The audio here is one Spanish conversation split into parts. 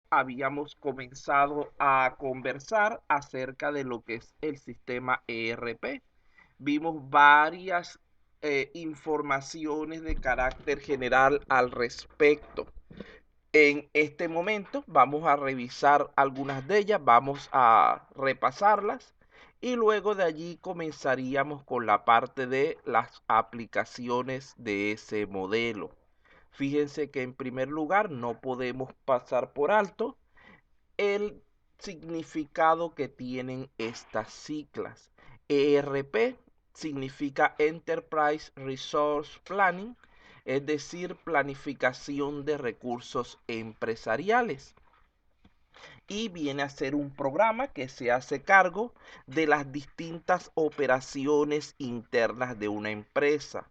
habíamos comenzado a conversar acerca de lo que es el sistema ERP. Vimos varias informaciones de carácter general al respecto. En este momento vamos a revisar algunas de ellas, vamos a repasarlas y luego de allí comenzaríamos con la parte de las aplicaciones de ese modelo. Fíjense que en primer lugar no podemos pasar por alto el significado que tienen estas siglas. ERP significa Enterprise Resource Planning, es decir, planificación de recursos empresariales. Y viene a ser un programa que se hace cargo de las distintas operaciones internas de una empresa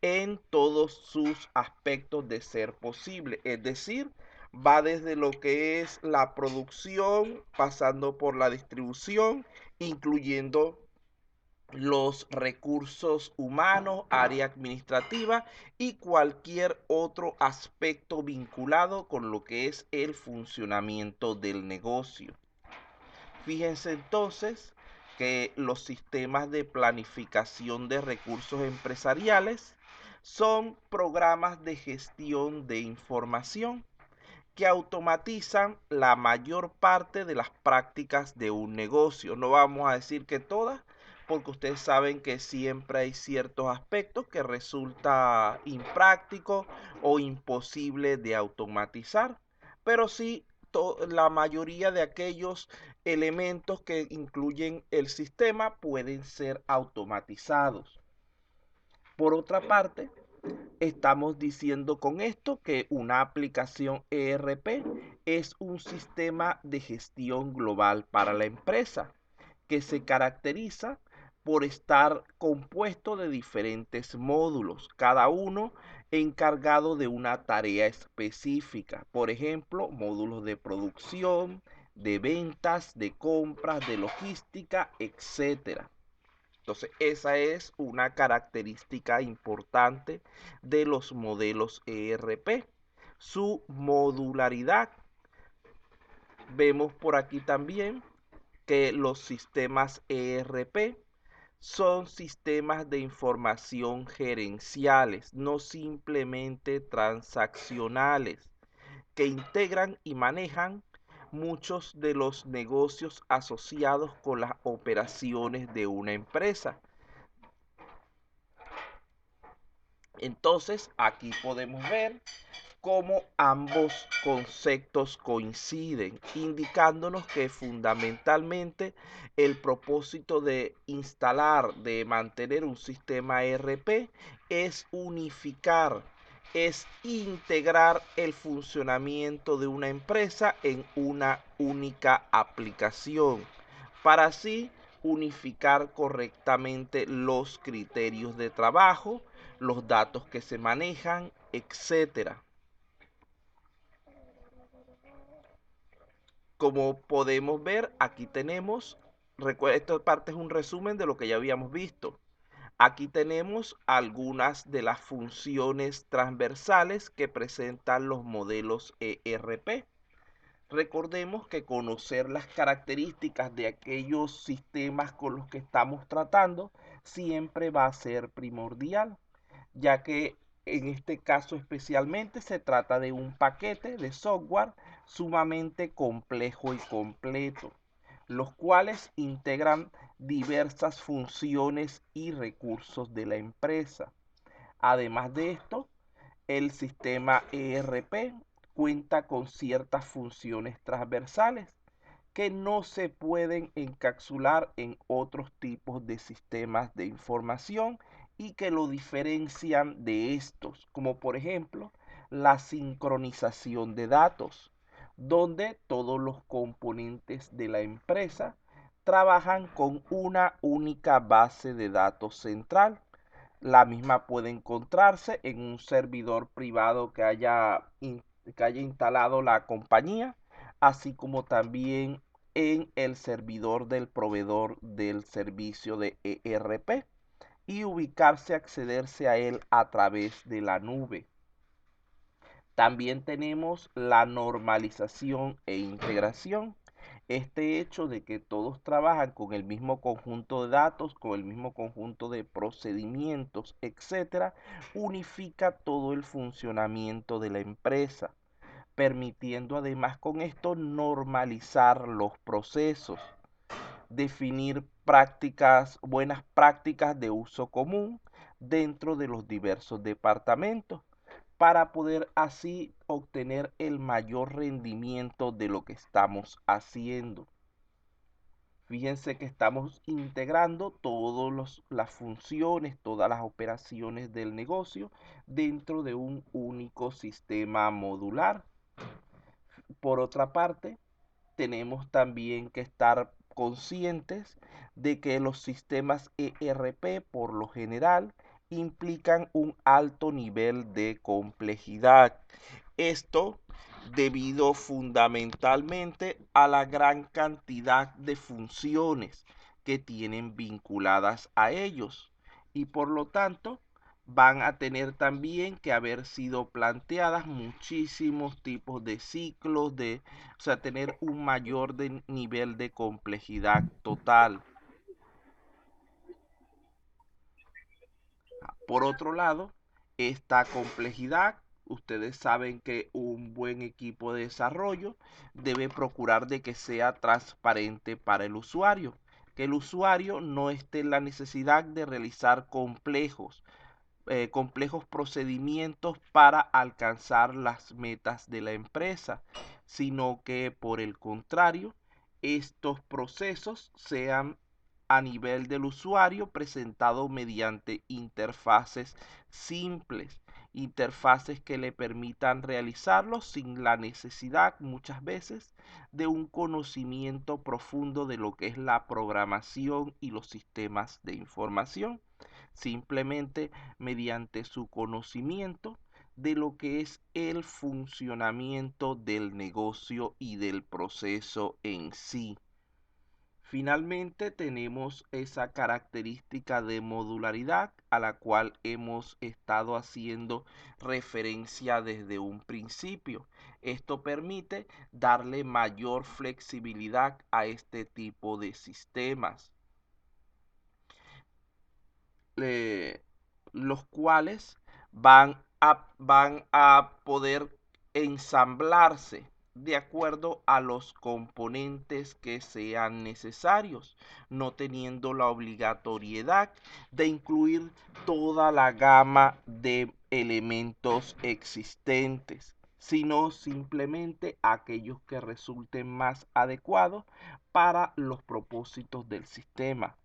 en todos sus aspectos de ser posible. Es decir, va desde lo que es la producción, pasando por la distribución, incluyendo los recursos humanos, área administrativa y cualquier otro aspecto vinculado con lo que es el funcionamiento del negocio. Fíjense entonces que los sistemas de planificación de recursos empresariales son programas de gestión de información que automatizan la mayor parte de las prácticas de un negocio. No vamos a decir que todas, porque ustedes saben que siempre hay ciertos aspectos que resulta impráctico o imposible de automatizar, pero sí la mayoría de aquellos elementos que incluyen el sistema pueden ser automatizados. Por otra parte, estamos diciendo con esto que una aplicación ERP es un sistema de gestión global para la empresa que se caracteriza por estar compuesto de diferentes módulos, cada uno encargado de una tarea específica. Por ejemplo, módulos de producción, de ventas, de compras, de logística, etcétera. Entonces, esa es una característica importante de los modelos ERP, su modularidad. Vemos por aquí también que los sistemas ERP son sistemas de información gerenciales, no simplemente transaccionales, que integran y manejan muchos de los negocios asociados con las operaciones de una empresa. Entonces, aquí podemos ver cómo ambos conceptos coinciden, indicándonos que fundamentalmente el propósito de instalar, de mantener un sistema ERP es unificar, es integrar el funcionamiento de una empresa en una única aplicación, para así unificar correctamente los criterios de trabajo, los datos que se manejan, etcétera. Como podemos ver, aquí tenemos, recuerda, esta parte es un resumen de lo que ya habíamos visto. Aquí tenemos algunas de las funciones transversales que presentan los modelos ERP. Recordemos que conocer las características de aquellos sistemas con los que estamos tratando siempre va a ser primordial, ya que en este caso especialmente se trata de un paquete de software sumamente complejo y completo, los cuales integran diversas funciones y recursos de la empresa. Además de esto, el sistema ERP cuenta con ciertas funciones transversales que no se pueden encapsular en otros tipos de sistemas de información y que lo diferencian de estos, como por ejemplo la sincronización de datos, donde todos los componentes de la empresa trabajan con una única base de datos central. La misma puede encontrarse en un servidor privado que haya instalado la compañía, así como también en el servidor del proveedor del servicio de ERP y ubicarse, accederse a él a través de la nube. También tenemos la normalización e integración. Este hecho de que todos trabajan con el mismo conjunto de datos, con el mismo conjunto de procedimientos, etcétera, unifica todo el funcionamiento de la empresa, permitiendo además con esto normalizar los procesos, definir prácticas, buenas prácticas de uso común dentro de los diversos departamentos para poder así obtener el mayor rendimiento de lo que estamos haciendo. Fíjense que estamos integrando todas las funciones, todas las operaciones del negocio dentro de un único sistema modular. Por otra parte, tenemos también que estar conscientes de que los sistemas ERP por lo general implican un alto nivel de complejidad. Esto debido fundamentalmente a la gran cantidad de funciones que tienen vinculadas a ellos y por lo tanto van a tener también que haber sido planteadas muchísimos tipos de ciclos, o sea, tener un mayor nivel de complejidad total. Por otro lado, esta complejidad, ustedes saben que un buen equipo de desarrollo debe procurar de que sea transparente para el usuario, que el usuario no esté en la necesidad de realizar complejos procedimientos para alcanzar las metas de la empresa, sino que por el contrario, estos procesos sean a nivel del usuario presentado mediante interfaces simples, interfaces que le permitan realizarlo sin la necesidad muchas veces de un conocimiento profundo de lo que es la programación y los sistemas de información, simplemente mediante su conocimiento de lo que es el funcionamiento del negocio y del proceso en sí. Finalmente tenemos esa característica de modularidad a la cual hemos estado haciendo referencia desde un principio. Esto permite darle mayor flexibilidad a este tipo de sistemas, los cuales van a poder ensamblarse de acuerdo a los componentes que sean necesarios, no teniendo la obligatoriedad de incluir toda la gama de elementos existentes, sino simplemente aquellos que resulten más adecuados para los propósitos del sistema.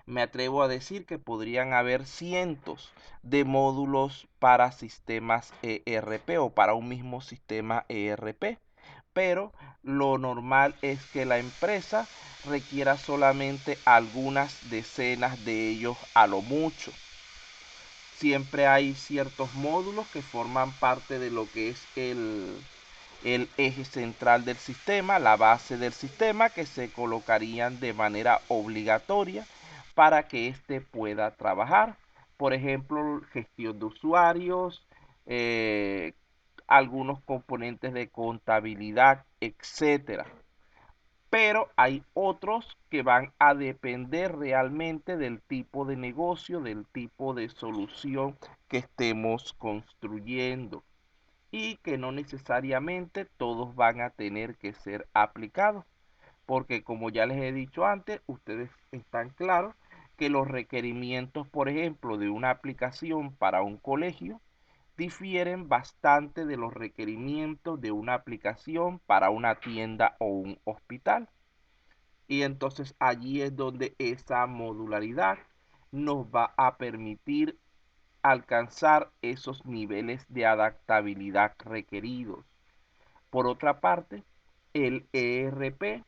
Me atrevo a decir que podrían haber cientos de módulos para sistemas ERP o para un mismo sistema ERP, pero lo normal es que la empresa requiera solamente algunas decenas de ellos a lo mucho. Siempre hay ciertos módulos que forman parte de lo que es el eje central del sistema, la base del sistema, que se colocarían de manera obligatoria para que éste pueda trabajar. Por ejemplo, gestión de usuarios, eh, algunos componentes de contabilidad, etcétera. Pero hay otros que van a depender realmente del tipo de negocio, del tipo de solución que estemos construyendo y que no necesariamente todos van a tener que ser aplicados, porque como ya les he dicho antes, ustedes están claros que los requerimientos, por ejemplo, de una aplicación para un colegio difieren bastante de los requerimientos de una aplicación para una tienda o un hospital. Y entonces allí es donde esa modularidad nos va a permitir alcanzar esos niveles de adaptabilidad requeridos. Por otra parte, el ERP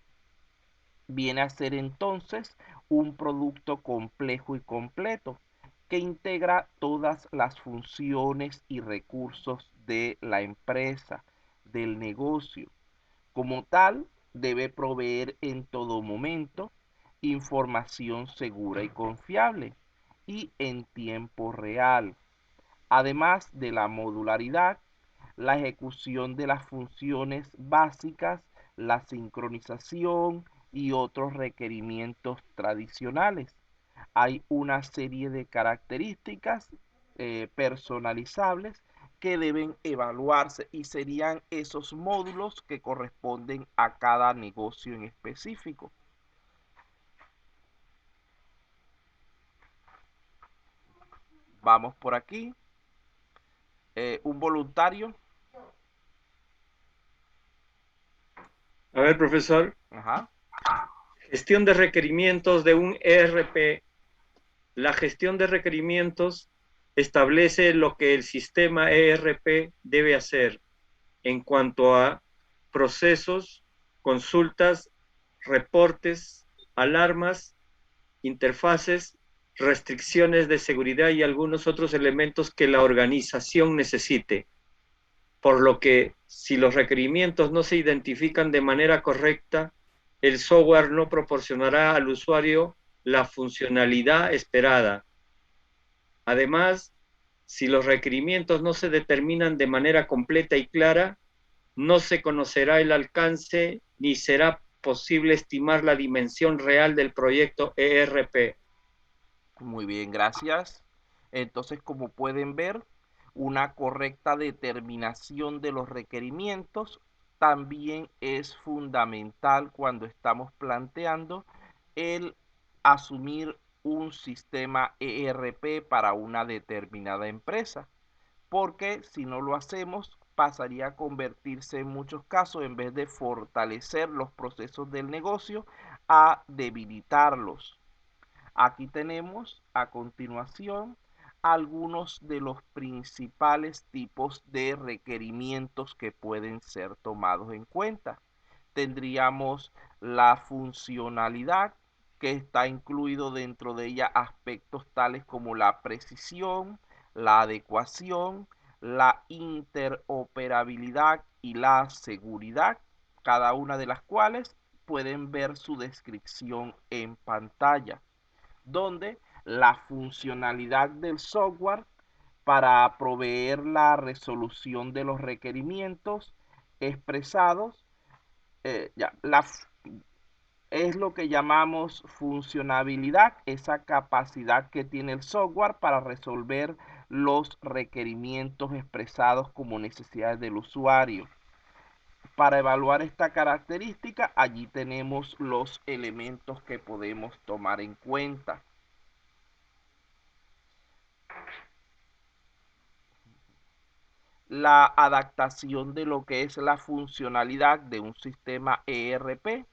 viene a ser entonces un producto complejo y completo que integra todas las funciones y recursos de la empresa, del negocio. Como tal, debe proveer en todo momento información segura y confiable y en tiempo real, además de la modularidad, la ejecución de las funciones básicas, la sincronización y otros requerimientos tradicionales. Hay una serie de características personalizables que deben evaluarse y serían esos módulos que corresponden a cada negocio en específico. Vamos por aquí. Un voluntario. A ver, profesor, Ajá. gestión de requerimientos de un ERP. La gestión de requerimientos establece lo que el sistema ERP debe hacer en cuanto a procesos, consultas, reportes, alarmas, interfaces, restricciones de seguridad y algunos otros elementos que la organización necesite. Por lo que si los requerimientos no se identifican de manera correcta, el software no proporcionará al usuario la funcionalidad esperada. Además, si los requerimientos no se determinan de manera completa y clara, no se conocerá el alcance ni será posible estimar la dimensión real del proyecto ERP. Muy bien, gracias. Entonces, como pueden ver, una correcta determinación de los requerimientos también es fundamental cuando estamos planteando el asumir un sistema ERP para una determinada empresa, porque si no lo hacemos pasaría a convertirse en muchos casos, en vez de fortalecer los procesos del negocio, a debilitarlos. Aquí tenemos a continuación algunos de los principales tipos de requerimientos que pueden ser tomados en cuenta. Tendríamos la funcionalidad, que está incluido dentro de ella aspectos tales como la precisión, la adecuación, la interoperabilidad y la seguridad, cada una de las cuales pueden ver su descripción en pantalla, donde la funcionalidad del software para proveer la resolución de los requerimientos expresados, es lo que llamamos funcionabilidad, esa capacidad que tiene el software para resolver los requerimientos expresados como necesidades del usuario. Para evaluar esta característica, allí tenemos los elementos que podemos tomar en cuenta. La adaptación de lo que es la funcionalidad de un sistema ERP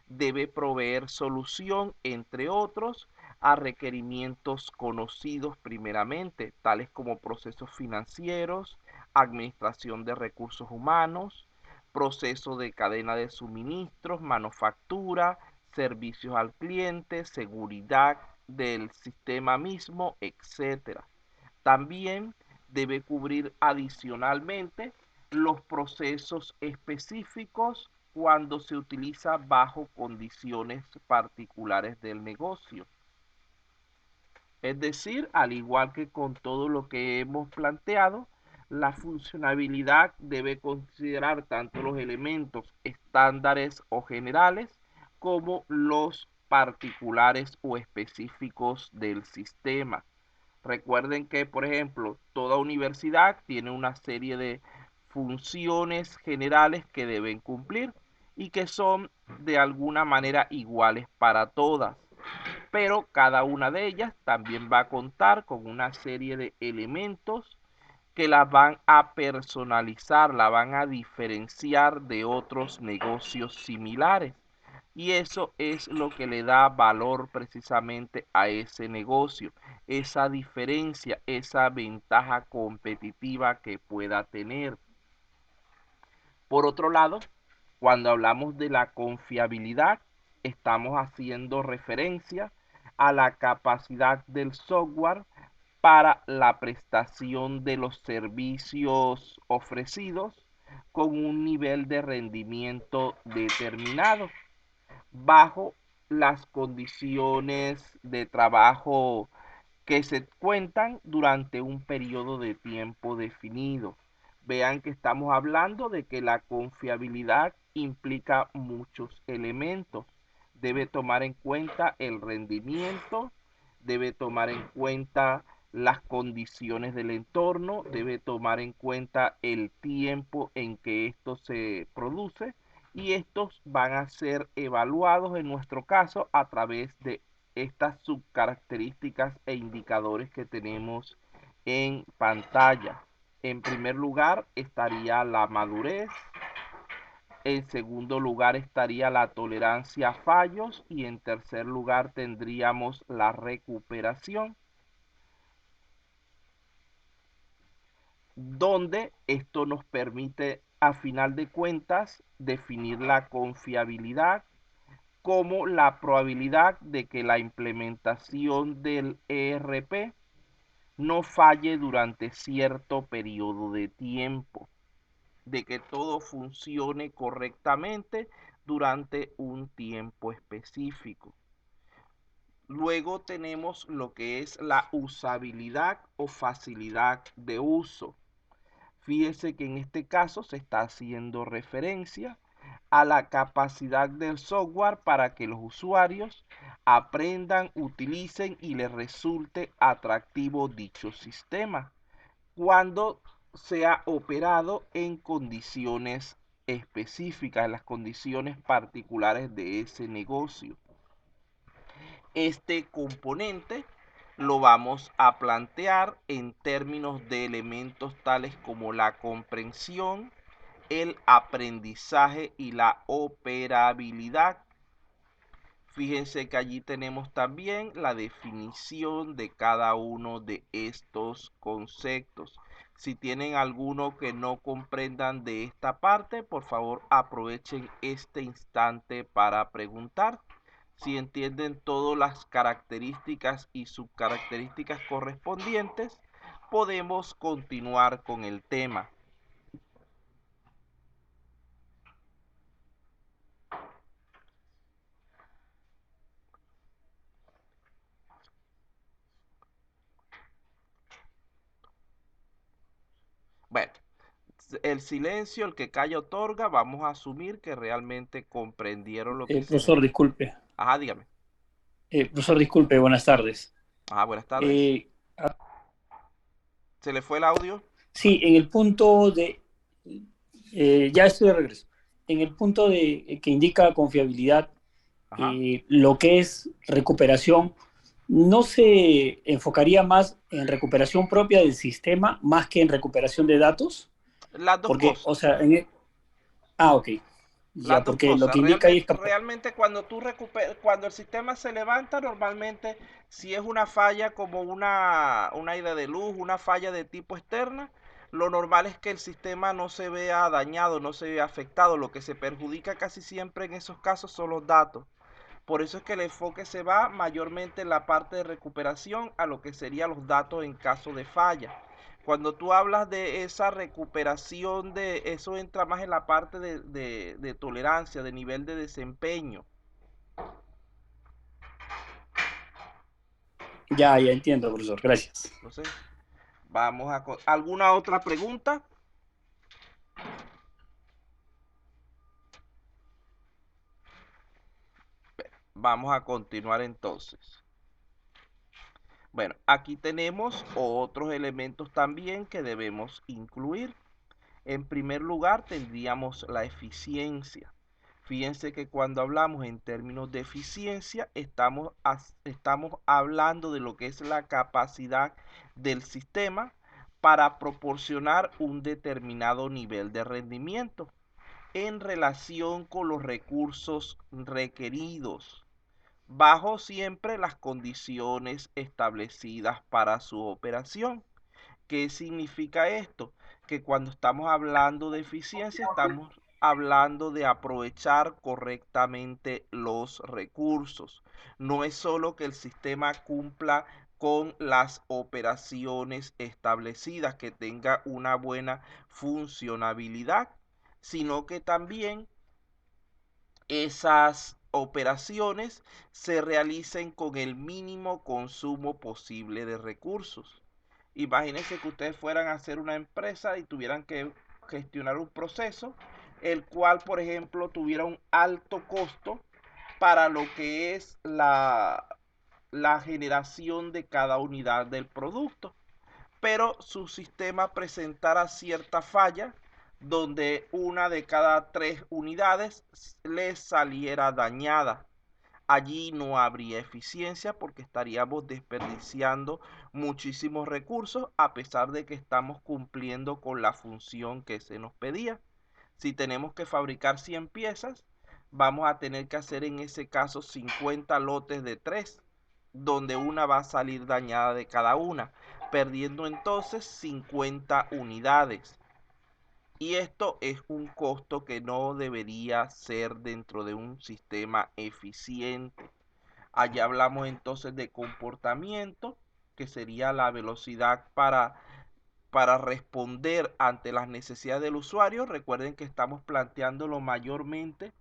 debe proveer solución, entre otros, a requerimientos conocidos primeramente, tales como procesos financieros, administración de recursos humanos, proceso de cadena de suministros, manufactura, servicios al cliente, seguridad del sistema mismo, etcétera. También debe cubrir adicionalmente los procesos específicos cuando se utiliza bajo condiciones particulares del negocio. Es decir, al igual que con todo lo que hemos planteado, la funcionalidad debe considerar tanto los elementos estándares o generales como los particulares o específicos del sistema. Recuerden que, por ejemplo, toda universidad tiene una serie de funciones generales que deben cumplir y que son de alguna manera iguales para todas, pero cada una de ellas también va a contar con una serie de elementos que la van a personalizar, la van a diferenciar de otros negocios similares. Y eso es lo que le da valor precisamente a ese negocio, esa diferencia, esa ventaja competitiva que pueda tener. Por otro lado, cuando hablamos de la confiabilidad, estamos haciendo referencia a la capacidad del software para la prestación de los servicios ofrecidos con un nivel de rendimiento determinado bajo las condiciones de trabajo que se cuentan durante un periodo de tiempo definido. Vean que estamos hablando de que la confiabilidad implica muchos elementos. Debe tomar en cuenta el rendimiento, debe tomar en cuenta las condiciones del entorno, debe tomar en cuenta el tiempo en que esto se produce y estos van a ser evaluados en nuestro caso a través de estas subcaracterísticas e indicadores que tenemos en pantalla. En primer lugar estaría la madurez, en segundo lugar estaría la tolerancia a fallos y en tercer lugar tendríamos la recuperación, donde esto nos permite a final de cuentas definir la confiabilidad como la probabilidad de que la implementación del ERP no falle durante cierto periodo de tiempo, de que todo funcione correctamente durante un tiempo específico. Luego tenemos lo que es la usabilidad o facilidad de uso. Fíjese que en este caso se está haciendo referencia a la capacidad del software para que los usuarios aprendan, utilicen y les resulte atractivo dicho sistema cuando sea operado en condiciones específicas, en las condiciones particulares de ese negocio. Este componente lo vamos a plantear en términos de elementos tales como la comprensión, el aprendizaje y la operabilidad. Fíjense que allí tenemos también la definición de cada uno de estos conceptos. Si tienen alguno que no comprendan de esta parte, por favor aprovechen este instante para preguntar. Si entienden todas las características y subcaracterísticas correspondientes, podemos continuar con el tema. Bueno, el silencio, el que calla otorga, vamos a asumir que realmente comprendieron lo que se les... Profesor, disculpe. Ajá, dígame. Profesor, disculpe, buenas tardes. Ajá, buenas tardes. Eh, ¿Se le fue el audio? sí, en el punto de, ya estoy de regreso, en el punto de que indica confiabilidad, Ajá. lo que es recuperación, ¿no se enfocaría más en recuperación propia del sistema más que en recuperación de datos? Las dos Porque, cosas. o sea, ok, Las ya, dos porque lo cosas. que indica ahí es Realmente cuando cuando el sistema se levanta, normalmente si es una falla como una ida de luz, una falla de tipo externa, lo normal es que el sistema no se vea dañado, no se vea afectado. Lo que se perjudica casi siempre en esos casos son los datos. Por eso es que el enfoque se va mayormente en la parte de recuperación a lo que serían los datos en caso de falla. Cuando tú hablas de esa recuperación, de eso entra más en la parte de tolerancia, de nivel de desempeño. ya entiendo, profesor, gracias. Entonces, vamos a... ¿Alguna otra pregunta? Vamos a continuar entonces. Bueno, aquí tenemos otros elementos también que debemos incluir. En primer lugar, tendríamos la eficiencia. Fíjense que cuando hablamos en términos de eficiencia, estamos hablando de lo que es la capacidad del sistema para proporcionar un determinado nivel de rendimiento en relación con los recursos requeridos, bajo siempre las condiciones establecidas para su operación. ¿Qué significa esto? Que cuando estamos hablando de eficiencia, estamos hablando de aprovechar correctamente los recursos. No es solo que el sistema cumpla con las operaciones establecidas, que tenga una buena funcionabilidad, sino que también esas operaciones se realicen con el mínimo consumo posible de recursos. Imagínense que ustedes fueran a hacer una empresa y tuvieran que gestionar un proceso, el cual, por ejemplo, tuviera un alto costo para lo que es la generación de cada unidad del producto, pero su sistema presentara cierta falla donde una de cada 3 unidades les saliera dañada. Allí no habría eficiencia porque estaríamos desperdiciando muchísimos recursos a pesar de que estamos cumpliendo con la función que se nos pedía. Si tenemos que fabricar 100 piezas, vamos a tener que hacer en ese caso 50 lotes de 3, donde una va a salir dañada de cada una, perdiendo entonces 50 unidades. Y esto es un costo que no debería ser dentro de un sistema eficiente. Allá hablamos entonces de comportamiento, que sería la velocidad para responder ante las necesidades del usuario. Recuerden que estamos planteándolo mayormente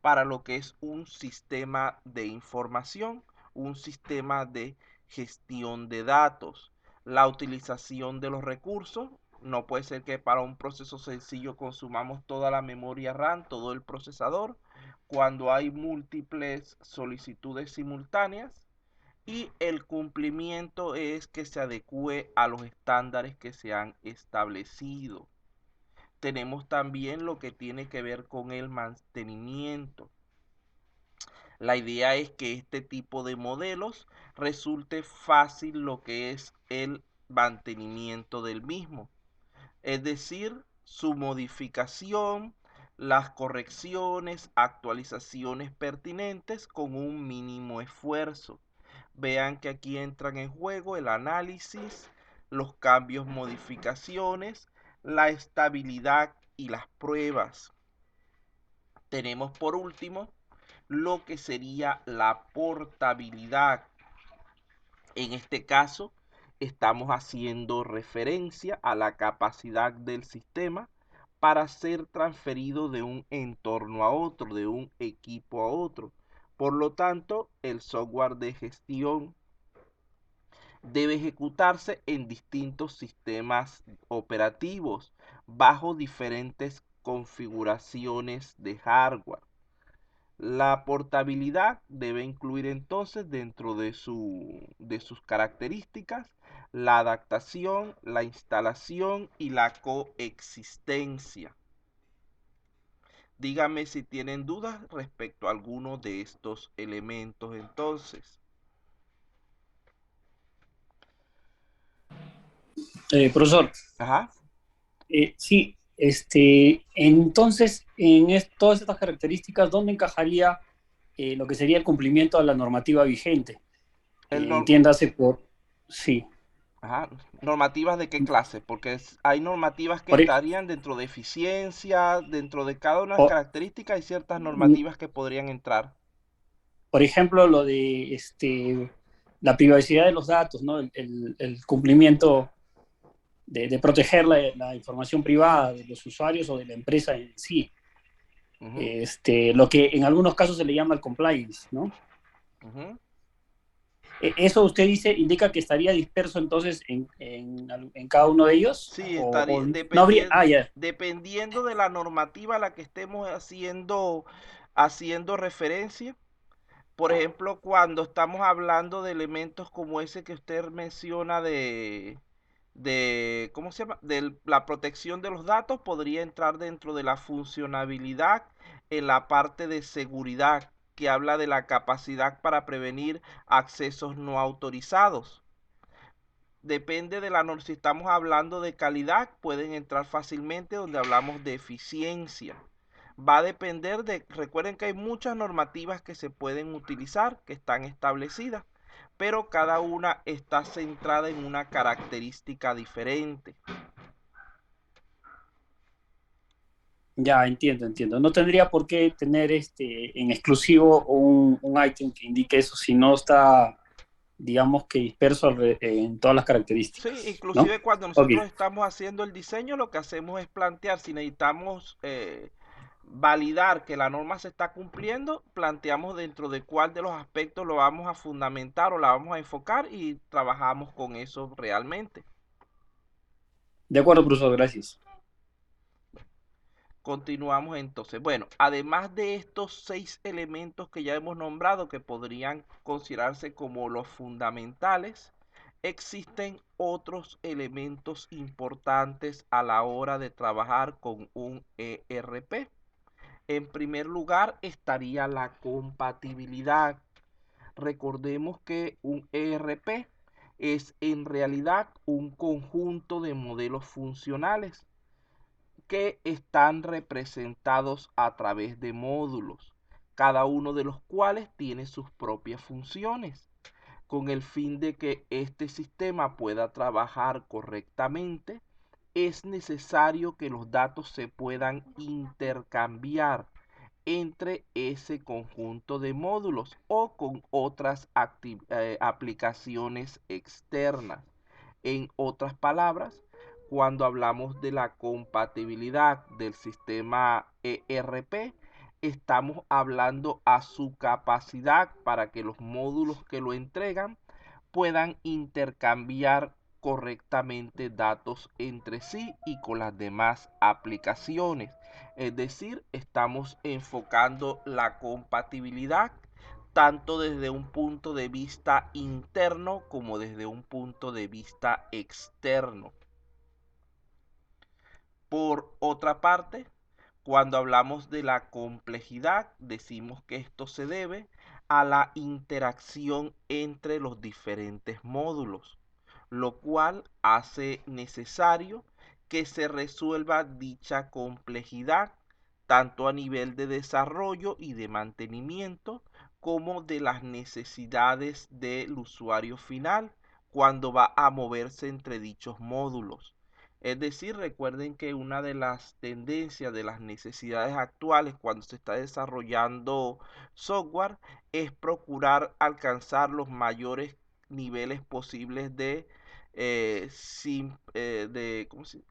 para lo que es un sistema de información, un sistema de gestión de datos. La utilización de los recursos, no puede ser que para un proceso sencillo consumamos toda la memoria RAM, todo el procesador, cuando hay múltiples solicitudes simultáneas. Y el cumplimiento es que se adecue a los estándares que se han establecido. Tenemos también lo que tiene que ver con el mantenimiento. La idea es que este tipo de modelos resulte fácil lo que es el mantenimiento del mismo. Es decir, su modificación, las correcciones, actualizaciones pertinentes con un mínimo esfuerzo. Vean que aquí entran en juego el análisis, los cambios, modificaciones, la estabilidad y las pruebas. Tenemos por último lo que sería la portabilidad. En este caso, estamos haciendo referencia a la capacidad del sistema para ser transferido de un entorno a otro, de un equipo a otro. Por lo tanto, el software de gestión debe ejecutarse en distintos sistemas operativos bajo diferentes configuraciones de hardware. La portabilidad debe incluir entonces dentro de sus características la adaptación, la instalación y la coexistencia. Díganme si tienen dudas respecto a alguno de estos elementos entonces. Profesor, Ajá. sí, entonces, todas estas características, ¿dónde encajaría lo que sería el cumplimiento a la normativa vigente? Entiéndase por, sí. Ajá. ¿Normativas de qué clase? Porque hay normativas que Por, estarían dentro de eficiencia, dentro de cada una de las por, características hay ciertas normativas que podrían entrar. por ejemplo, lo de la privacidad de los datos, ¿no? El cumplimiento de proteger la información privada de los usuarios o de la empresa en sí. Lo que en algunos casos se le llama el compliance, ¿no? ¿Eso usted dice, indica que estaría disperso entonces en cada uno de ellos? Sí, estaría no habría, dependiendo de la normativa a la que estemos haciendo referencia. Por ejemplo, cuando estamos hablando de elementos como ese que usted menciona ¿cómo se llama? De la protección de los datos, podría entrar dentro de la funcionabilidad en la parte de seguridad, que habla de la capacidad para prevenir accesos no autorizados. Depende de si estamos hablando de calidad, pueden entrar fácilmente donde hablamos de eficiencia. Va a depender recuerden que hay muchas normativas que se pueden utilizar, que están establecidas, pero cada una está centrada en una característica diferente. Ya, entiendo. No tendría por qué tener en exclusivo un ítem que indique eso, si no está, digamos que disperso en todas las características. Sí, inclusive, ¿no? Cuando nosotros Okay. estamos haciendo el diseño, lo que hacemos es plantear si necesitamos validar que la norma se está cumpliendo, planteamos dentro de cuál de los aspectos lo vamos a fundamentar o la vamos a enfocar y trabajamos con eso realmente. De acuerdo, profesor, gracias. Continuamos entonces. Bueno, además de estos 6 elementos que ya hemos nombrado que podrían considerarse como los fundamentales, existen otros elementos importantes a la hora de trabajar con un ERP. En primer lugar estaría la compatibilidad. Recordemos que un ERP es en realidad un conjunto de modelos funcionales que están representados a través de módulos, cada uno de los cuales tiene sus propias funciones, con el fin de que este sistema pueda trabajar correctamente. Es necesario que los datos se puedan intercambiar entre ese conjunto de módulos o con otras aplicaciones externas. En otras palabras, cuando hablamos de la compatibilidad del sistema ERP, estamos hablando a su capacidad para que los módulos que lo entregan puedan intercambiar correctamente datos entre sí y con las demás aplicaciones. Es decir, estamos enfocando la compatibilidad tanto desde un punto de vista interno como desde un punto de vista externo. Por otra parte, cuando hablamos de la complejidad, decimos que esto se debe a la interacción entre los diferentes módulos, lo cual hace necesario que se resuelva dicha complejidad tanto a nivel de desarrollo y de mantenimiento como de las necesidades del usuario final cuando va a moverse entre dichos módulos. Es decir, recuerden que una de las tendencias de las necesidades actuales cuando se está desarrollando software es procurar alcanzar los mayores niveles posibles de,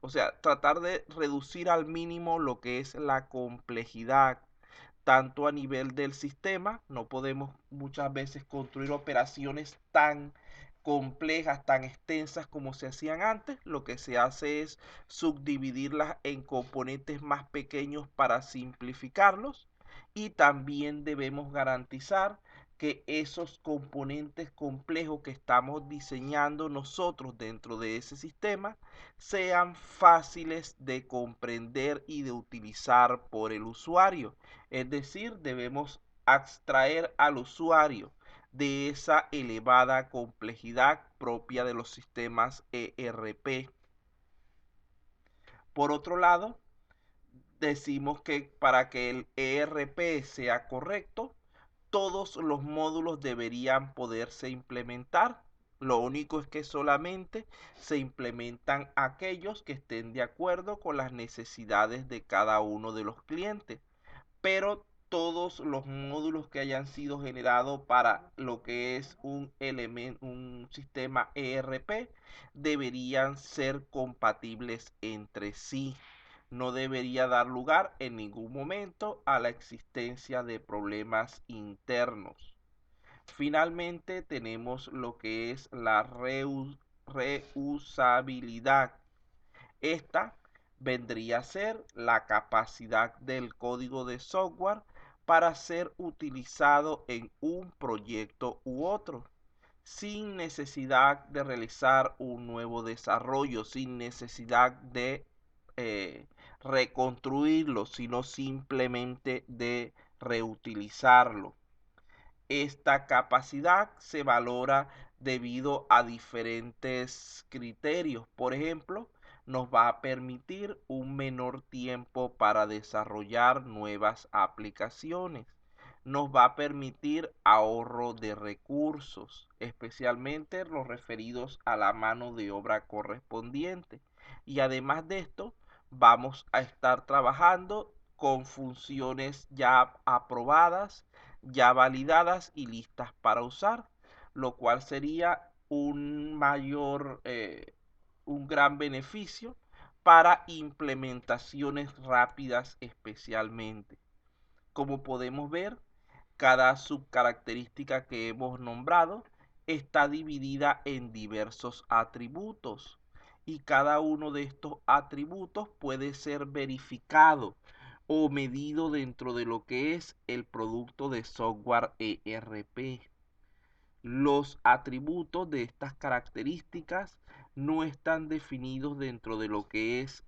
o sea, tratar de reducir al mínimo lo que es la complejidad tanto a nivel del sistema. No podemos muchas veces construir operaciones tan complejas, tan extensas como se hacían antes. Lo que se hace es subdividirlas en componentes más pequeños para simplificarlos, y también debemos garantizar que esos componentes complejos que estamos diseñando nosotros dentro de ese sistema sean fáciles de comprender y de utilizar por el usuario. Es decir, debemos abstraer al usuario de esa elevada complejidad propia de los sistemas ERP. Por otro lado, decimos que para que el ERP sea correcto, todos los módulos deberían poderse implementar. Lo único es que solamente se implementan aquellos que estén de acuerdo con las necesidades de cada uno de los clientes. Pero todos los módulos que hayan sido generados para lo que es un sistema ERP deberían ser compatibles entre sí. No debería dar lugar en ningún momento a la existencia de problemas internos. Finalmente tenemos lo que es la reusabilidad. Esta vendría a ser la capacidad del código de software para ser utilizado en un proyecto u otro, sin necesidad de realizar un nuevo desarrollo, sin necesidad de reconstruirlo, sino simplemente de reutilizarlo. Esta capacidad se valora debido a diferentes criterios. Por ejemplo, nos va a permitir un menor tiempo para desarrollar nuevas aplicaciones. Nos va a permitir ahorro de recursos, especialmente los referidos a la mano de obra correspondiente. Y además de esto, vamos a estar trabajando con funciones ya aprobadas, ya validadas y listas para usar, lo cual sería un gran beneficio para implementaciones rápidas especialmente. Como podemos ver, cada subcaracterística que hemos nombrado está dividida en diversos atributos y cada uno de estos atributos puede ser verificado o medido dentro de lo que es el producto de software ERP. Los atributos de estas características no están definidos dentro de lo que es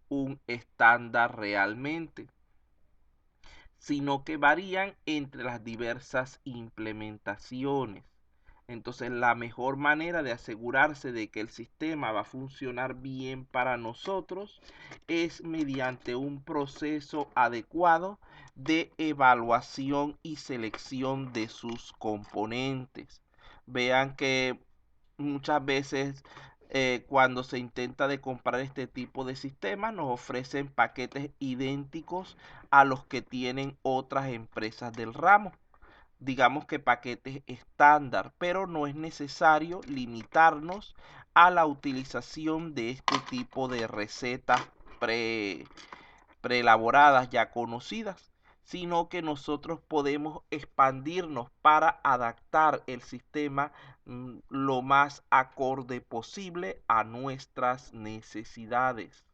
un estándar realmente, sino que varían entre las diversas implementaciones. Entonces, la mejor manera de asegurarse de que el sistema va a funcionar bien para nosotros es mediante un proceso adecuado de evaluación y selección de sus componentes. Vean que muchas veces cuando se intenta de comprar este tipo de sistemas nos ofrecen paquetes idénticos a los que tienen otras empresas del ramo, digamos que paquetes estándar, pero no es necesario limitarnos a la utilización de este tipo de recetas preelaboradas ya conocidas, sino que nosotros podemos expandirnos para adaptar el sistema lo más acorde posible a nuestras necesidades.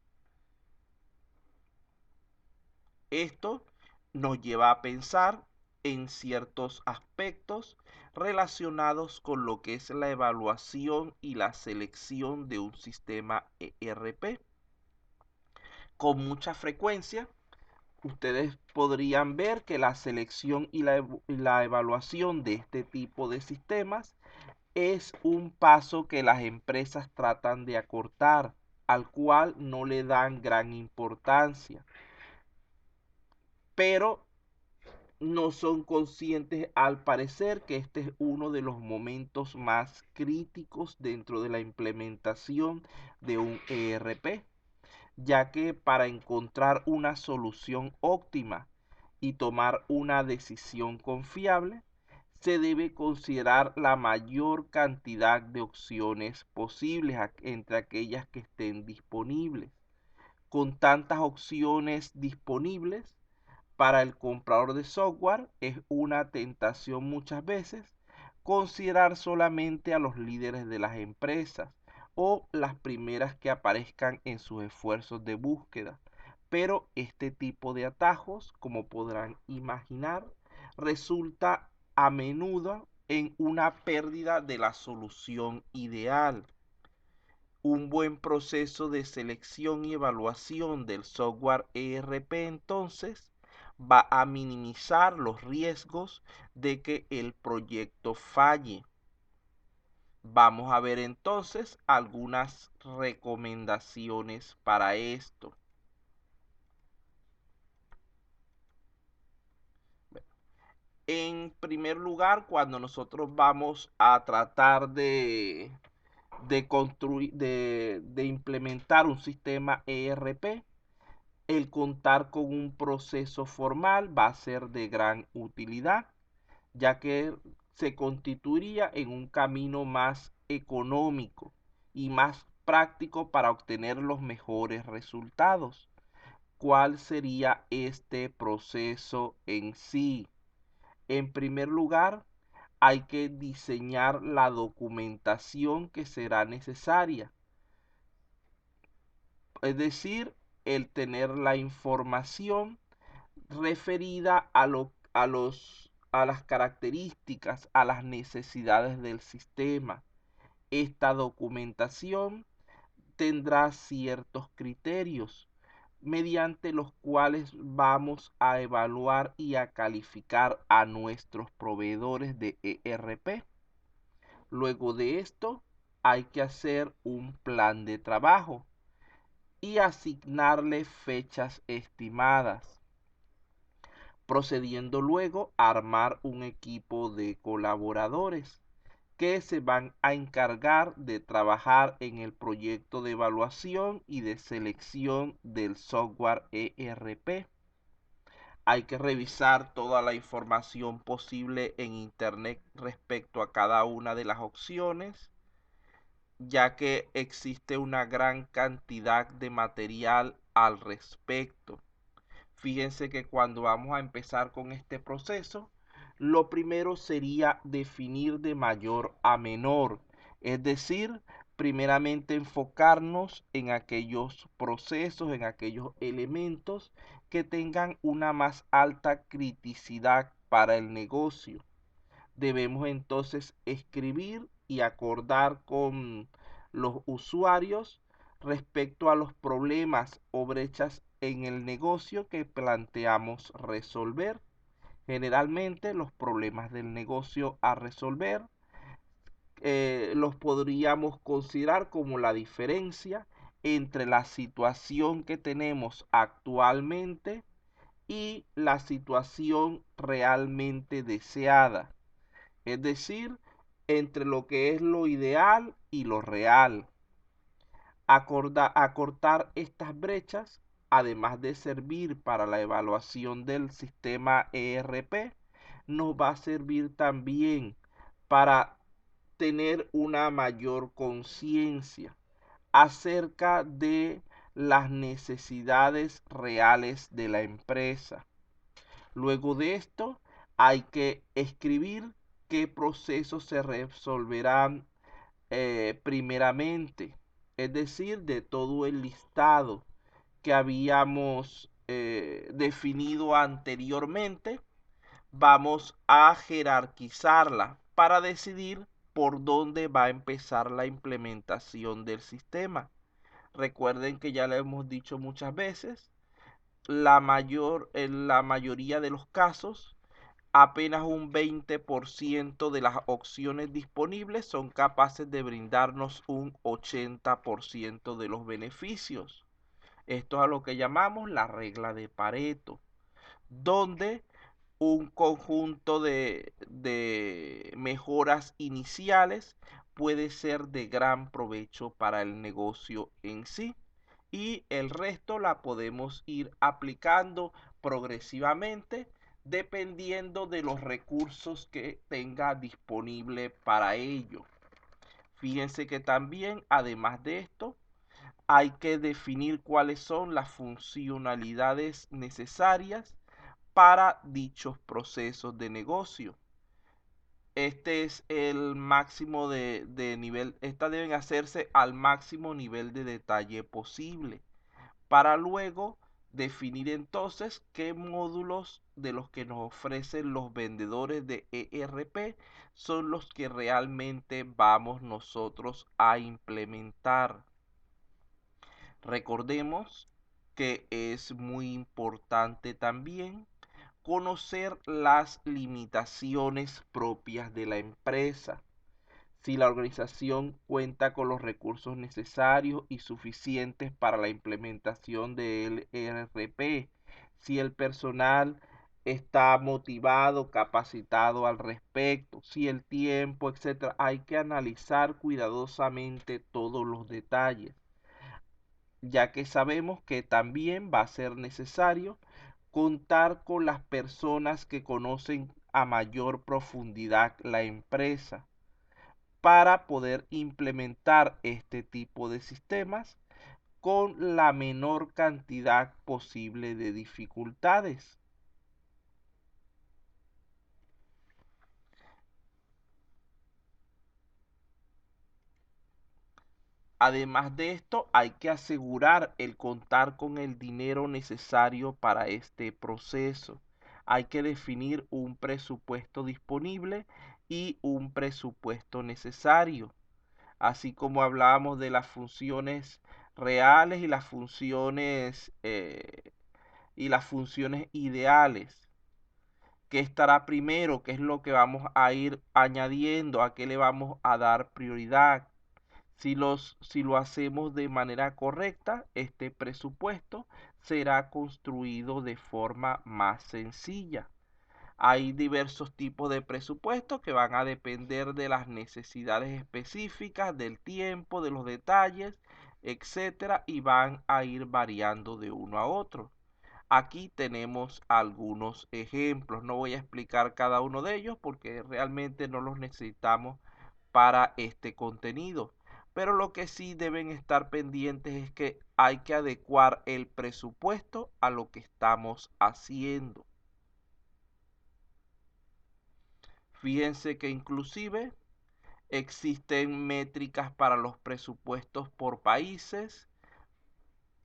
Esto nos lleva a pensar en ciertos aspectos relacionados con lo que es la evaluación y la selección de un sistema ERP. Con mucha frecuencia, ustedes podrían ver que la selección y la evaluación de este tipo de sistemas es un paso que las empresas tratan de acortar, al cual no le dan gran importancia, pero no son conscientes al parecer que este es uno de los momentos más críticos dentro de la implementación de un ERP, ya que para encontrar una solución óptima y tomar una decisión confiable, se debe considerar la mayor cantidad de opciones posibles entre aquellas que estén disponibles. Con tantas opciones disponibles, para el comprador de software es una tentación muchas veces considerar solamente a los líderes de las empresas o las primeras que aparezcan en sus esfuerzos de búsqueda. Pero este tipo de atajos, como podrán imaginar, resulta a menudo en una pérdida de la solución ideal. Un buen proceso de selección y evaluación del software ERP entonces va a minimizar los riesgos de que el proyecto falle. Vamos a ver entonces algunas recomendaciones para esto. En primer lugar, cuando nosotros vamos a tratar de construir, de implementar un sistema ERP, el contar con un proceso formal va a ser de gran utilidad, ya que se constituiría en un camino más económico y más práctico para obtener los mejores resultados. ¿Cuál sería este proceso en sí? En primer lugar, hay que diseñar la documentación que será necesaria, es decir, el tener la información referida a las características, a las necesidades del sistema. Esta documentación tendrá ciertos criterios mediante los cuales vamos a evaluar y a calificar a nuestros proveedores de ERP. Luego de esto, hay que hacer un plan de trabajo y asignarle fechas estimadas, procediendo luego a armar un equipo de colaboradores que se van a encargar de trabajar en el proyecto de evaluación y de selección del software ERP. Hay que revisar toda la información posible en internet respecto a cada una de las opciones ya que existe una gran cantidad de material al respecto. Fíjense que cuando vamos a empezar con este proceso, lo primero sería definir de mayor a menor, es decir, primeramente enfocarnos en aquellos procesos, en aquellos elementos que tengan una más alta criticidad para el negocio. Debemos entonces escribir y acordar con los usuarios respecto a los problemas o brechas en el negocio que planteamos resolver. Generalmente los problemas del negocio a resolver los podríamos considerar como la diferencia entre la situación que tenemos actualmente y la situación realmente deseada. Es decir, entre lo que es lo ideal y lo real. Acortar estas brechas, además de servir para la evaluación del sistema ERP, nos va a servir también para tener una mayor conciencia acerca de las necesidades reales de la empresa. Luego de esto, hay que escribir qué procesos se resolverán primeramente, es decir, de todo el listado que habíamos definido anteriormente, vamos a jerarquizarla para decidir por dónde va a empezar la implementación del sistema. Recuerden que ya lo hemos dicho muchas veces, en la mayoría de los casos, apenas un 20% de las opciones disponibles son capaces de brindarnos un 80% de los beneficios. Esto es a lo que llamamos la regla de Pareto, donde un conjunto de mejoras iniciales puede ser de gran provecho para el negocio en sí, y el resto la podemos ir aplicando progresivamente dependiendo de los recursos que tenga disponible para ello. Fíjense que también, además de esto, hay que definir cuáles son las funcionalidades necesarias para dichos procesos de negocio. Este es el máximo de nivel, estas deben hacerse al máximo nivel de detalle posible, para luego definir entonces qué módulos de los que nos ofrecen los vendedores de ERP son los que realmente vamos nosotros a implementar. Recordemos que es muy importante también conocer las limitaciones propias de la empresa. Si la organización cuenta con los recursos necesarios y suficientes para la implementación del ERP, si el personal está motivado, capacitado al respecto, si el tiempo, etcétera. Hay que analizar cuidadosamente todos los detalles, ya que sabemos que también va a ser necesario contar con las personas que conocen a mayor profundidad la empresa para poder implementar este tipo de sistemas con la menor cantidad posible de dificultades. Además de esto, hay que asegurar el contar con el dinero necesario para este proceso. Hay que definir un presupuesto disponible y un presupuesto necesario, así como hablábamos de las funciones reales y las funciones ideales. ¿Qué estará primero? ¿Qué es lo que vamos a ir añadiendo? ¿A qué le vamos a dar prioridad? Si lo hacemos de manera correcta, este presupuesto será construido de forma más sencilla. Hay diversos tipos de presupuestos que van a depender de las necesidades específicas, del tiempo, de los detalles, etcétera, y van a ir variando de uno a otro. Aquí tenemos algunos ejemplos. No voy a explicar cada uno de ellos porque realmente no los necesitamos para este contenido. pero lo que sí deben estar pendientes es que hay que adecuar el presupuesto a lo que estamos haciendo. Fíjense que inclusive existen métricas para los presupuestos por países,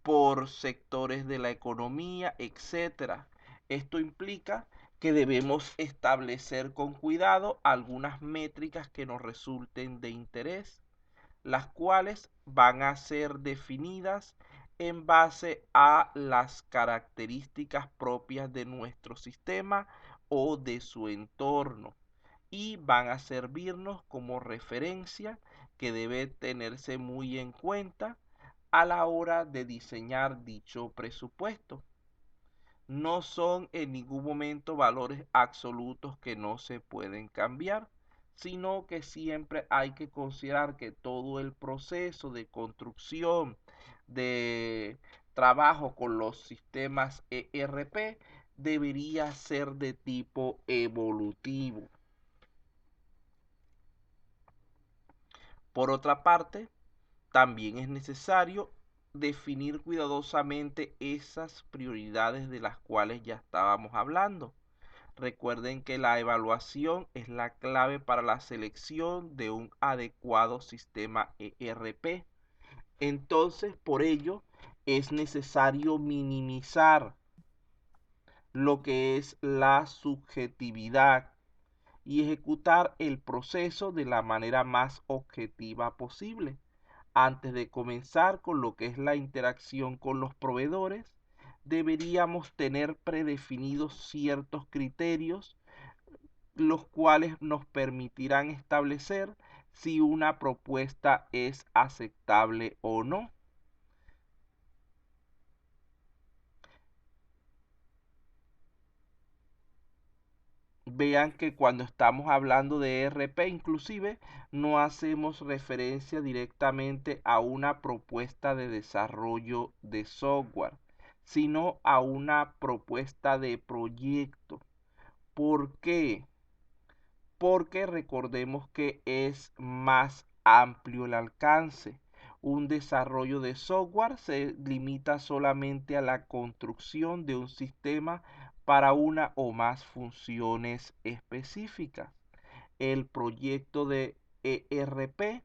por sectores de la economía, etcétera. Esto implica que debemos establecer con cuidado algunas métricas que nos resulten de interés, las cuales van a ser definidas en base a las características propias de nuestro sistema o de su entorno, y van a servirnos como referencia que debe tenerse muy en cuenta a la hora de diseñar dicho presupuesto. No son en ningún momento valores absolutos que no se pueden cambiar, sino que siempre hay que considerar que todo el proceso de construcción, de trabajo con los sistemas ERP debería ser de tipo evolutivo. Por otra parte, también es necesario definir cuidadosamente esas prioridades de las cuales ya estábamos hablando. Recuerden que la evaluación es la clave para la selección de un adecuado sistema ERP. Entonces, por ello, es necesario minimizar lo que es la subjetividad y ejecutar el proceso de la manera más objetiva posible. Antes de comenzar con lo que es la interacción con los proveedores, deberíamos tener predefinidos ciertos criterios, los cuales nos permitirán establecer si una propuesta es aceptable o no. Vean que cuando estamos hablando de ERP, inclusive no hacemos referencia directamente a una propuesta de desarrollo de software, sino a una propuesta de proyecto. ¿Por qué? Porque recordemos que es más amplio el alcance. Un desarrollo de software se limita solamente a la construcción de un sistema para una o más funciones específicas. El proyecto de ERP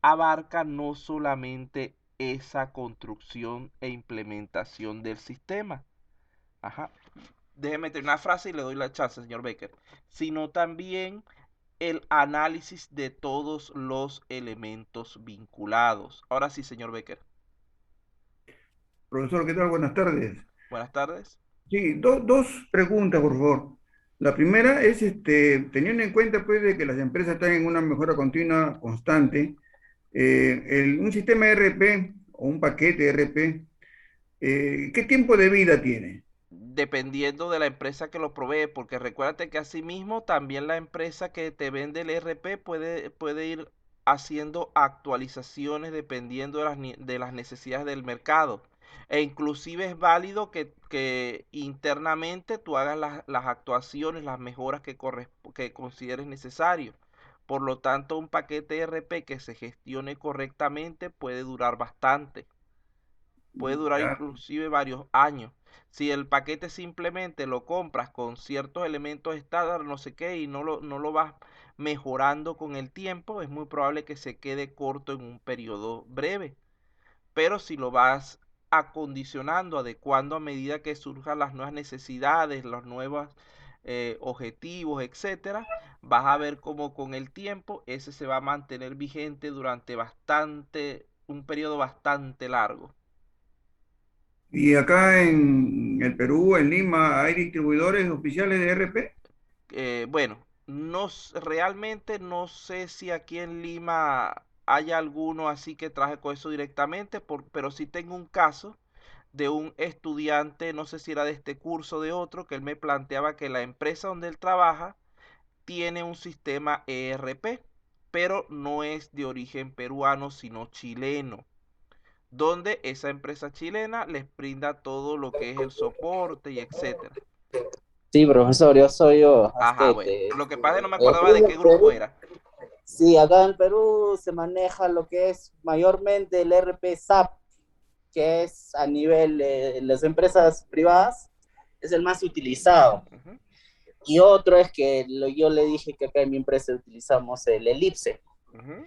abarca no solamente esa construcción e implementación del sistema. Ajá. Déjeme meter una frase y le doy la chance, señor Baker. Sino también el análisis de todos los elementos vinculados. Ahora sí, señor Becker. Profesor, ¿qué tal? Buenas tardes. Buenas tardes. Sí, dos preguntas, por favor. La primera es, teniendo en cuenta pues, de que las empresas están en una mejora continua, constante, un sistema ERP o un paquete ERP, ¿qué tiempo de vida tiene? Dependiendo de la empresa que lo provee, porque recuérdate que asimismo también la empresa que te vende el ERP puede ir haciendo actualizaciones dependiendo de las necesidades del mercado. E inclusive es válido que internamente tú hagas las actuaciones, las mejoras que consideres necesario. Por lo tanto, un paquete ERP que se gestione correctamente puede durar bastante. Puede durar Ya, inclusive varios años. Si el paquete simplemente lo compras con ciertos elementos estándar, no sé qué, y no lo vas mejorando con el tiempo, es muy probable que se quede corto en un periodo breve. Pero si lo vas acondicionando, adecuando a medida que surjan las nuevas necesidades, los nuevos objetivos, etcétera, vas a ver cómo con el tiempo ese se va a mantener vigente durante un periodo bastante largo. y acá en el Perú, en Lima, ¿hay distribuidores oficiales de ERP? Bueno, realmente no sé si aquí en Lima hay alguno así que traje con eso directamente, pero sí tengo un caso de un estudiante, no sé si era de este curso o de otro, que él me planteaba que la empresa donde él trabaja tiene un sistema ERP, pero no es de origen peruano, sino chileno, donde esa empresa chilena les brinda todo lo que es el soporte y etcétera. Sí, profesor, yo soy yo. Ajá, bueno. Asteite. Lo que pasa es que no me acordaba de qué grupo era. Sí, acá en el Perú se maneja lo que es mayormente el ERP SAP, que es a nivel de las empresas privadas, es el más utilizado. Ujú. Y otro es que yo le dije que acá en mi empresa utilizamos el Elipse. Ujú.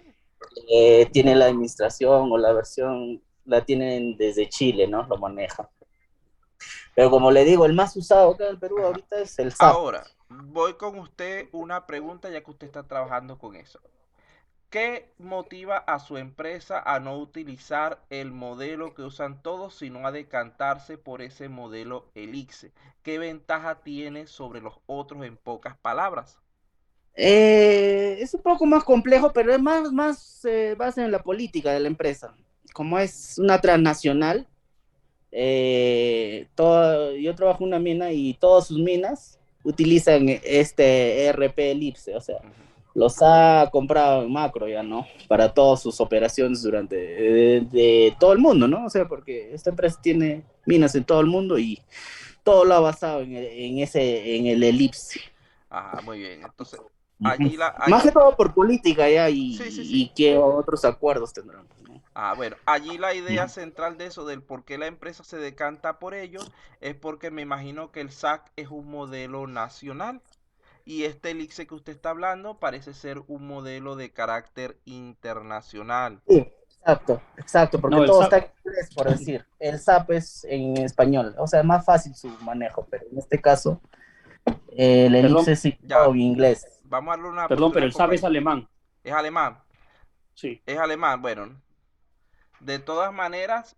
Tiene la administración o la versión, la tienen desde Chile, ¿no? Lo manejan. Pero como le digo, el más usado acá en el Perú Ajá. ahorita es el SAP. Ahora, voy con usted una pregunta ya que usted está trabajando con eso. ¿Qué motiva a su empresa a no utilizar el modelo que usan todos, sino a decantarse por ese modelo Elixir? ¿Qué ventaja tiene sobre los otros en pocas palabras? Es un poco más complejo, pero es más base en la política de la empresa. Como es una transnacional, yo trabajo en una mina y todas sus minas utilizan este ERP Elipse, o sea, Ujú. los ha comprado en macro ya, ¿no? Para todas sus operaciones durante de todo el mundo, ¿no? O sea, porque esta empresa tiene minas en todo el mundo y todo lo ha basado en el Elipse. Ajá, muy bien. Entonces, Ujú. Más que allí, todo por política ya sí, sí, sí. y qué otros acuerdos tendrán, ¿no? Ah, bueno, allí la idea Ujú. central de eso, del por qué la empresa se decanta por ello, es porque me imagino que el SAC es un modelo nacional y este Elixir que usted está hablando parece ser un modelo de carácter internacional. Sí, exacto, exacto, porque No, el todo está SAP, en inglés, por decir. El SAP es en español, o sea, es más fácil su manejo, pero en este caso, el perdón, Elipse sí todo Ya, en inglés. vamos a darle una perdón, oportunidad pero al el SAP es compañero. alemán. Es alemán, Sí. es alemán. Bueno, de todas maneras,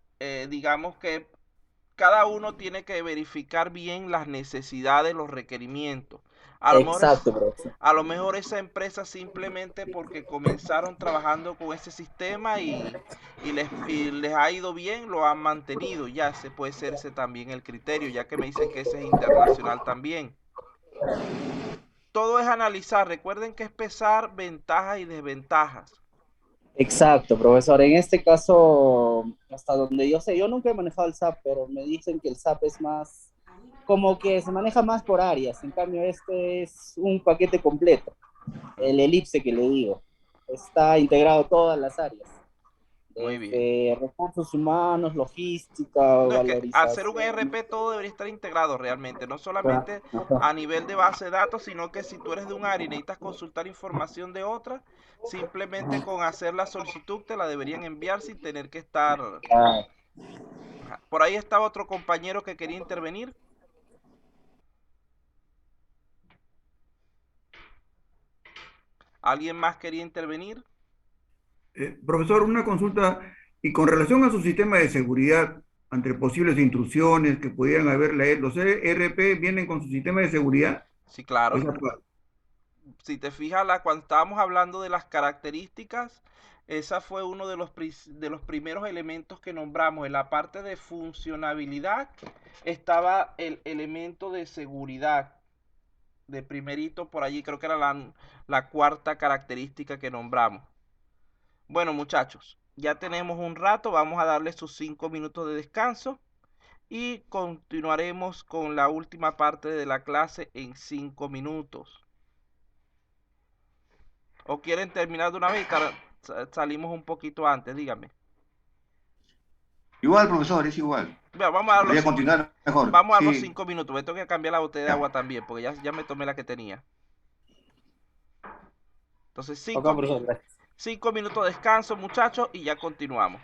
digamos que cada uno tiene que verificar bien las necesidades, los requerimientos. A lo mejor Exacto, bro. a lo mejor esa empresa simplemente porque comenzaron trabajando con ese sistema y les ha ido bien, lo han mantenido. Ya ese puede ser ese también el criterio, ya que me dicen que ese es internacional también. Todo es analizar. Recuerden que es pesar ventajas y desventajas. Exacto, profesor. En este caso, hasta donde yo sé, yo nunca he manejado el SAP, pero me dicen que el SAP es más, como que se maneja más por áreas. En cambio, este es un paquete completo. El Ujú. Elipse que le digo, está integrado todas las áreas, Muy bien. desde recursos humanos, logística, No, es que al ser un valorización. ERP todo debería estar integrado realmente, no Ajá, solamente ajá. a nivel de base de datos, sino que si tú eres de un área y necesitas consultar información de otra, simplemente con hacer la solicitud te la deberían enviar sin tener que estar... Ah, Ajá. Por ahí estaba otro compañero que quería intervenir. ¿Alguien más quería intervenir? Profesor, una consulta, y con relación a su sistema de seguridad ante posibles intrusiones que pudieran haber, ¿los ERP vienen con su sistema de seguridad? Sí, ¿O claro. esa pa- Si te fijas, cuando estábamos hablando de las características, esa fue uno de los primeros elementos que nombramos. En la parte de funcionabilidad estaba el elemento de seguridad. De primerito por allí, creo que era la cuarta característica que nombramos. Bueno, muchachos, ya tenemos un rato, vamos a darle sus 5 minutos de descanso y continuaremos con la última parte de la clase en 5 minutos. ¿O quieren terminar de una vez y salimos un poquito antes? Díganme. Igual, profesor, es igual. Bueno, vamos a dar los Podría cinco, continuar mejor. vamos a dar los Sí, 5 minutos. Me tengo que cambiar la botella de ya. agua también, porque ya me tomé la que tenía. Entonces, Acá, profesor, gracias. 5 minutos de descanso, muchachos, y ya continuamos.